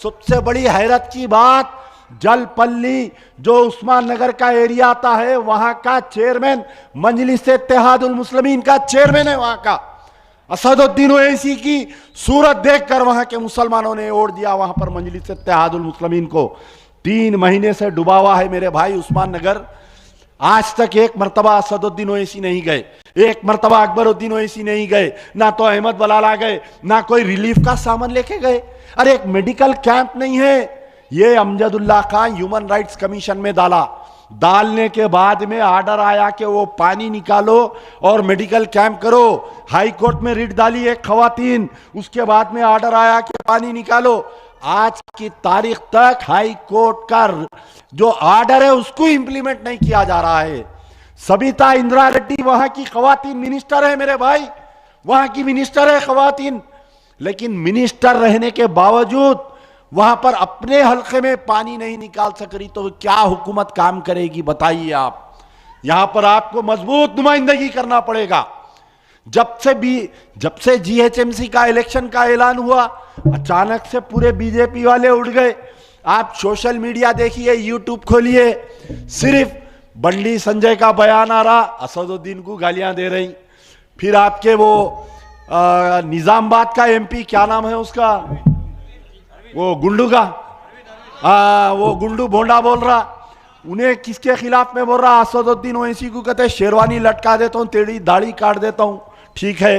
सबसे बड़ी हैरत की बात, जलपल्ली जो उस्मान नगर का एरिया आता है, वहां का चेयरमैन मजलिस-ए-इत्तेहादुल मुस्लिमीन का चेयरमैन है। वहां का असदुद्दीन ओवैसी की सूरत देखकर वहां के मुसलमानों ने ओढ़ दिया वहां पर मजलिस-ए-इत्तेहादुल मुस्लिमीन को। 3 महीने से डूबा हुआ है मेरे भाई उस्मान नगर। आज तक एक मर्तबा असदुद्दीन ओवैसी नहीं गए, एक मर्तबा अकबरुद्दीन ओवैसी नहीं गए, ना तो अहमद बलाला गए, ना कोई रिलीफ का सामान लेके गए। अरे एक मेडिकल कैंप नहीं है। ये Amjadullah Khan human rights commission में डालने के बाद में ऑर्डर आया कि वो पानी निकालो और मेडिकल कैंप करो। हाई कोर्ट में रिट डाली एक खवातीन, उसके बाद में ऑर्डर आया कि पानी निकालो। आज की तारीख तक हाई कोर्ट का जो ऑर्डर है उसको इंप्लीमेंट नहीं किया जा रहा है। सबिता इंदिरा रेड्डी वहां की खवातीन मिनिस्टर है मेरे भाई, वहां की मिनिस्टर है खवातीन, लेकिन मिनिस्टर रहने के बावजूद वहां पर अपने हलके में पानी नहीं निकाल सक रही, तो क्या हुकूमत काम करेगी बताइए आप। यहां पर आपको मजबूत नुमाइंदगी करना पड़ेगा। जब से जीएचएमसी का इलेक्शन का ऐलान हुआ, अचानक से पूरे बीजेपी वाले उठ गए। आप सोशल मीडिया देखिए, यूट्यूब खोलिए, सिर्फ बंडी संजय का बयान आ रहा, असदुद्दीन को गालियां दे रही। फिर आपके वो निजामाबाद का एमपी, क्या नाम है उसका, वो गुंडू का, वो गुंडू भोंडा बोल रहा, उन्हें किसके खिलाफ में बोल रहा, असदुद्दीन ओवैसी को कहते शेरवानी लटका देता हूं, तेरी दाढ़ी काट देता हूं। ठीक है,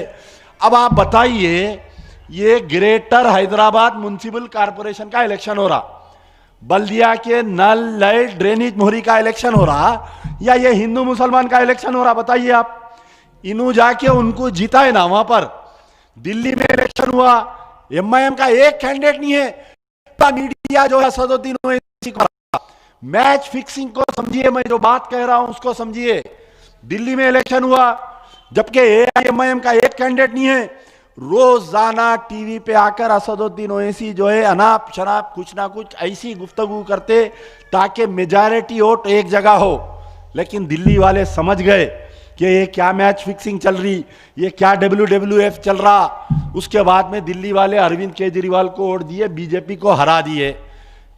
अब आप बताइए, ये ग्रेटर हैदराबाद म्युनिसिपल कॉर्पोरेशन का इलेक्शन हो रहा, बल्दिया के नल लाइट ड्रेनेज मोहरी का इलेक्शन हो रहा, या ये हिंदू मुसलमान का इलेक्शन हो रहा, बताइए आप। इन्हों जाके उनको जीता है ना वहां पर। दिल्ली में इलेक्शन हुआ, एमआईएम का एक कैंडिडेट नहीं है। मीडिया जो है असदुद्दीन ओवैसी को, मैच फिक्सिंग को समझिए, मैं जो बात कह रहा हूं उसको समझिए। दिल्ली में इलेक्शन हुआ, जबकि एआईएमआईएम का एक कैंडिडेट नहीं है। रोजाना टीवी पे आकर असदुद्दीन ओवैसी जो है अनाप शनाप कुछ ना कुछ ऐसी गुफ्तगू करते ताकि मेजॉरिटी वोट एक जगह हो। लेकिन दिल्ली वाले समझ गए कि ये क्या मैच फिक्सिंग चल रही, ये क्या WWF चल रहा। उसके बाद में दिल्ली वाले अरविंद केजरीवाल को वोट दिए, बीजेपी को हरा दिए।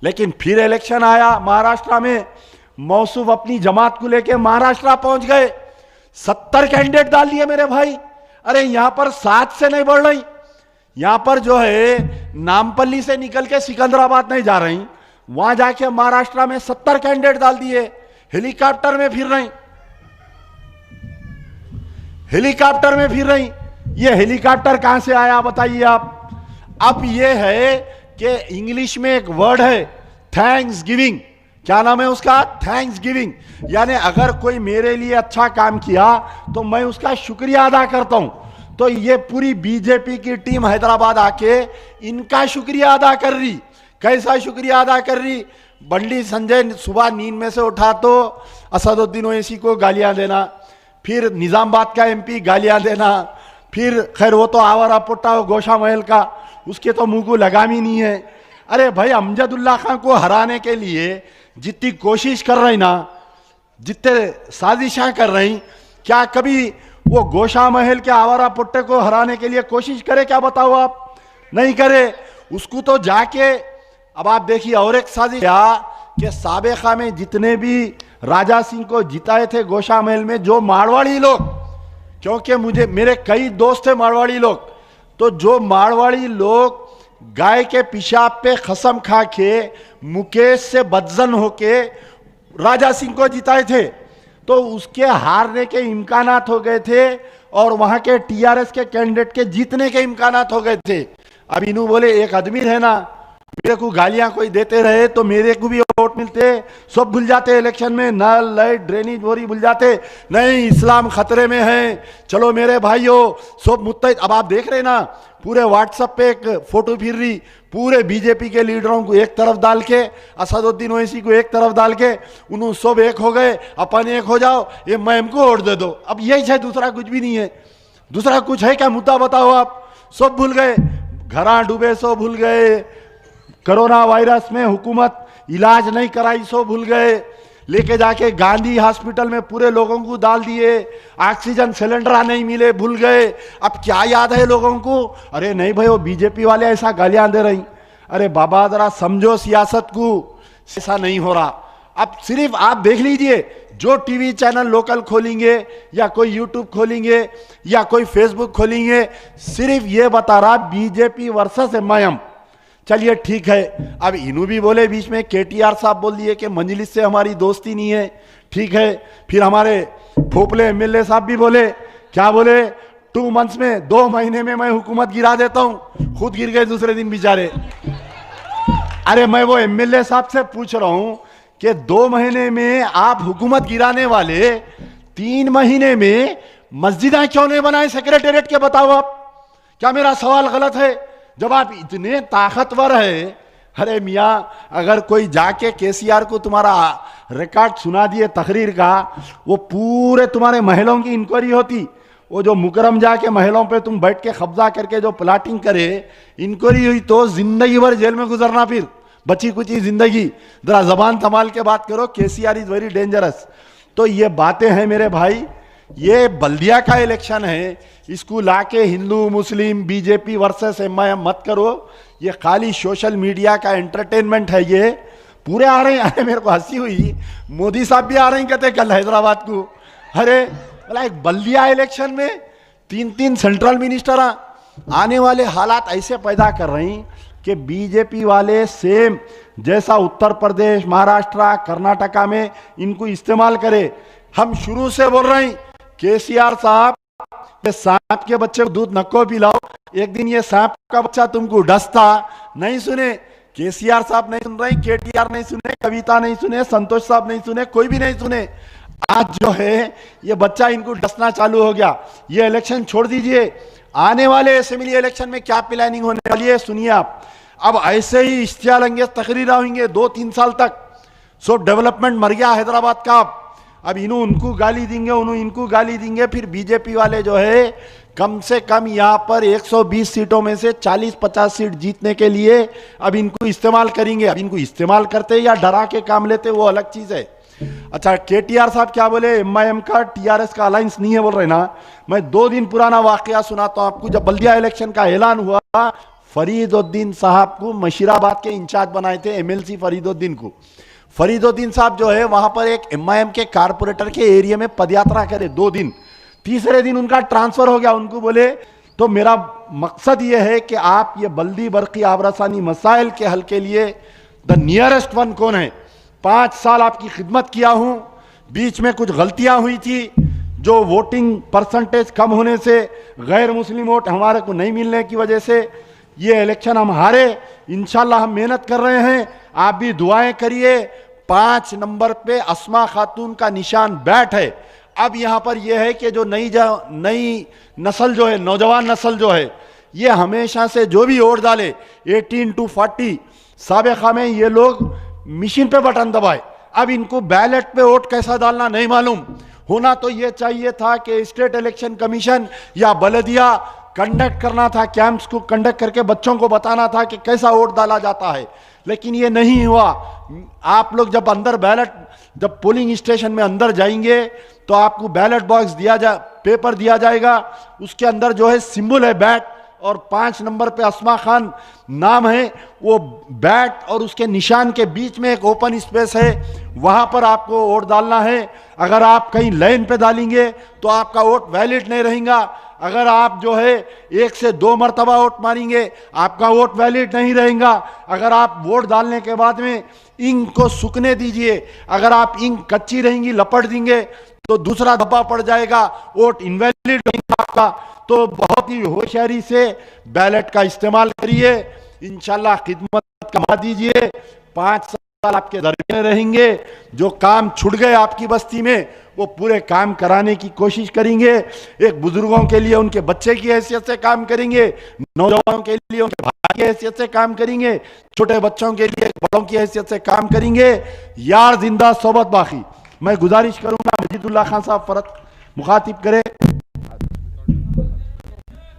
लेकिन फिर इलेक्शन आया महाराष्ट्र में, मौसूफ अपनी जमात को लेके महाराष्ट्र पहुंच गए, 70 कैंडिडेट डाल दिए मेरे भाई। अरे यहां पर 7 से नहीं बढ़ रही, यहां पर जो है नामपल्ली से निकल के सिकंदराबाद नहीं जा रही, वहां जाके महाराष्ट्र में 70 कैंडिडेट डाल दिए। हेलीकॉप्टर में फिर रही, हेलीकॉप्टर में फिर रही। ये हेलीकॉप्टर कहां से आया बताइए आप। अब ये है कि इंग्लिश में एक वर्ड है थैंक्स गिविंग, क्या नाम है उसका, थैंक्स गिविंग। यानी अगर कोई मेरे लिए अच्छा काम किया तो मैं उसका शुक्रिया अदा करता हूं। तो ये पूरी बीजेपी की टीम हैदराबाद आके इनका शुक्रिया अदा कर रही। कैसा शुक्रिया अदा कर रही, बंडी संजय सुबह नींद में से उठा तो असदुद्दीन ओवैसी को गालियां देना, फिर निजामाबाद का एमपी गालियां देना, फिर खैर वो तो आवारा पुट्टा हो गोशा महल का, उसके तो मुंह को लगाम ही नहीं है। अरे भाई, अमजदुल्ला खान को हराने के लिए जितनी कोशिश कर रही ना, जितने साजिशें कर रही, क्या कभी वो गोशा महल के आवारा पुट्टे को हराने के लिए कोशिश करे क्या, बताओ आप। नहीं करे। उसको तो जाके अब आप देखिए और एक साजिश कि साबेखा में जितने भी राजा सिंह को जिताए थे गोशा महल में, जो मारवाड़ी लोग, क्योंकि मेरे कई दोस्त थे मारवाड़ी लोग, तो जो मारवाड़ी लोग गाय के पेशाब पे कसम खा के मुकेश से बदजन होके राजा सिंह को जिताए थे, तो उसके हारने के इम्कानात हो गए थे और वहां के टीआरएस के कैंडिडेट के जीतने के इम्कानात हो गए थे। अब इन्हों बोले एक आदमी है ना, मेरे को गालियां कोई देते रहे तो मेरे को भी वोट मिलते, सब भूल जाते इलेक्शन में, नल लाइट ड्रेनेज बोरी भूल जाते, नहीं इस्लाम खतरे में है, चलो मेरे भाइयों सब मुत्तहिद। अब आप देख रहे ना, पूरे व्हाट्सएप पे एक फोटो फिर रही, पूरे बीजेपी के लीडरों को एक तरफ डाल के, असदुद्दीन ओवैसी को एक तरफ डाल के, उन्होंने सब एक हो गए, अपन एक हो जाओ, ये मैम को वोट दे दो। अब यही है, दूसरा कुछ भी नहीं है। दूसरा कुछ है क्या मुद्दा बताओ आप। सब भूल गए, घरा डूबे सो भूल गए, कोरोना वायरस में हुकूमत इलाज नहीं कराई सो भूल गए, लेके जाके गांधी हॉस्पिटल में पूरे लोगों को डाल दिए, ऑक्सीजन सिलेंडर नहीं मिले भूल गए। अब क्या याद है लोगों को, अरे नहीं भाई वो बीजेपी वाले ऐसा गालियां दे रही। अरे बाबा जरा समझो सियासत को, ऐसा नहीं हो रहा। अब सिर्फ आप देख लीजिए, जो टीवी चैनल लोकल खोलेंगे या कोई यूट्यूब खोलेंगे या कोई फेसबुक खोलेंगे, सिर्फ ये बता रहा बीजेपी वर्सेस एमआईएम। चलिए ठीक है, अब इन्हों भी बोले बीच में, केटीआर साहब बोल दिए कि मंजलिस से हमारी दोस्ती नहीं है, ठीक है। फिर हमारे फोपले एमएलए साहब भी बोले, क्या बोले, 2 मंथ्स में, 2 महीने में मैं हुकूमत गिरा देता हूं। खुद गिर गए दूसरे दिन बेचारे। अरे मैं वो एमएलए साहब से पूछ रहा हूं कि 2 महीने में आप हुकूमत गिराने वाले 3 महीने में मस्जिदें क्यों नहीं बनाए सेक्रेटेरिएट के, बताओ आप। क्या मेरा सवाल गलत है? जब आप इतने ताकतवर है, अरे मियाँ अगर कोई जाके केसीआर को तुम्हारा रिकॉर्ड सुना दिए तकरीर का, वो पूरे तुम्हारे महलों की इंक्वायरी होती। वो जो मुकरम जाके महलों पे तुम बैठ के कब्जा करके जो प्लाटिंग करे, इंक्वायरी हुई तो जिंदगी भर जेल में गुजरना, फिर बची कुची जिंदगी। जरा जबान संभाल के बात करो, केसीआर इज वेरी डेंजरस। तो ये बातें हैं मेरे भाई, ये बल्दिया का इलेक्शन है, इसको लाके हिंदू मुस्लिम बीजेपी वर्सेस एमआईएम मत करो। ये खाली सोशल मीडिया का एंटरटेनमेंट है। ये पूरे आ रहे हैं। अरे मेरे को हंसी हुई, मोदी साहब भी आ रहे हैं, कहते कल हैदराबाद को। अरे बोला एक बल्दिया इलेक्शन में 3-3 सेंट्रल मिनिस्टर आने वाले हालात ऐसे पैदा कर रही कि बीजेपी वाले सेम जैसा उत्तर प्रदेश, महाराष्ट्र, कर्नाटका में इनको इस्तेमाल करे। हम शुरू से बोल रहे हैं, केसीआर साहब, ये सांप के बच्चे को दूध नको पिलाओ, एक दिन ये सांप का बच्चा तुमको डसता। नहीं सुने, केसीआर साहब नहीं सुन रहे, केटीआर नहीं सुने, कविता नहीं सुने, संतोष साहब नहीं सुने, कोई भी नहीं सुने। आज जो है ये बच्चा इनको डसना चालू हो गया। ये इलेक्शन छोड़ दीजिए, आने वाले असेंबली इलेक्शन में क्या प्लानिंग होने वाली है सुनिए आप। अब ऐसे ही इश्तियाल अंगेज तकरीर होंगे 2-3 साल तक। सो डेवलपमेंट मर गया हैदराबाद का। अब इन्हों उनको गाली देंगे, उन्होंने इनको गाली देंगे। फिर बीजेपी वाले जो है कम से कम यहाँ पर 120 सीटों में से 40-50 सीट जीतने के लिए अब इनको इस्तेमाल करेंगे। अब इनको इस्तेमाल करते या डरा के काम लेते वो अलग चीज है। अच्छा, केटीआर साहब क्या बोले, एमआईएम का टीआरएस का अलायंस नहीं है बोल रहे ना। मैं 2 दिन पुराना वाकया सुनाता हूं आपको। जब बल्दिया इलेक्शन का ऐलान हुआ, फरीदुद्दीन साहब को मशीराबाद के इंचार्ज बनाए थे, एमएलसी फरीदुद्दीन को। फरीदुद्दीन साहब जो है वहां पर एक एमआईएम के कारपोरेटर के एरिया में पदयात्रा करे 2 दिन। तीसरे दिन उनका ट्रांसफर हो गया। उनको बोले तो मेरा मकसद यह है कि आप ये बल्दी बरकी आबरसानी मसाइल के हल के लिए द नियरेस्ट वन कौन है। 5 साल आपकी खिदमत किया हूं, बीच में कुछ गलतियां हुई थी, जो वोटिंग परसेंटेज कम होने से, गैर मुस्लिम वोट हमारे को नहीं मिलने की वजह से ये इलेक्शन हम हारे। इंशाल्लाह हम मेहनत कर रहे हैं, आप भी दुआएं करिए। 5 नंबर पे अस्मा खातून का निशान बैट है। अब यहां पर यह है कि जो नई नस्ल जो है, नौजवान नस्ल जो है, ये हमेशा से जो भी वोट डाले 18 to 40, साबिका में ये लोग मशीन पे बटन दबाए। अब इनको बैलेट पे वोट कैसा डालना नहीं मालूम। होना तो ये चाहिए था कि स्टेट इलेक्शन कमीशन या बलदिया कंडक्ट करना था, कैंप्स को कंडक्ट करके बच्चों को बताना था कि कैसा वोट डाला जाता है, लेकिन ये नहीं हुआ। आप लोग जब अंदर जब पोलिंग स्टेशन में अंदर जाएंगे तो आपको बैलेट बॉक्स पेपर दिया जाएगा, उसके अंदर जो है सिंबल है बैट, और 5 नंबर पे अस्मा खान नाम है। वो बैट और उसके निशान के बीच में एक ओपन स्पेस है, वहां पर आपको वोट डालना है। अगर आप कहीं लाइन पे डालेंगे तो आपका वोट वैलिड नहीं रहेगा। अगर आप जो है 1 से 2 मरतबा वोट मारेंगे, आपका वोट वैलिड नहीं रहेगा। अगर आप वोट डालने के बाद में इंक को सूखने दीजिए, अगर आप इंक कच्ची रहेंगी, लपट देंगे तो दूसरा धब्बा पड़ जाएगा, वोट इनवैलिड रहेगा आपका। तो बहुत ही होशियारी से बैलेट का इस्तेमाल करिए, इंशाल्लाह खिदमत कमा दीजिए। 5 साल आपके दरमियान रहेंगे। जो काम छूट गए आपकी बस्ती में वो पूरे काम कराने की कोशिश करेंगे। एक बुजुर्गों के लिए उनके बच्चे की हैसियत से काम करेंगे, नौजवानों के लिए उनके भाई की हैसियत से काम करेंगे, छोटे बच्चों के लिए बड़ों की हैसियत से काम करेंगे। यार जिंदा सोबत बाकी। मैं गुजारिश करूंगा मजीदुल्लाह खान साहब फरत मुखातिब करें।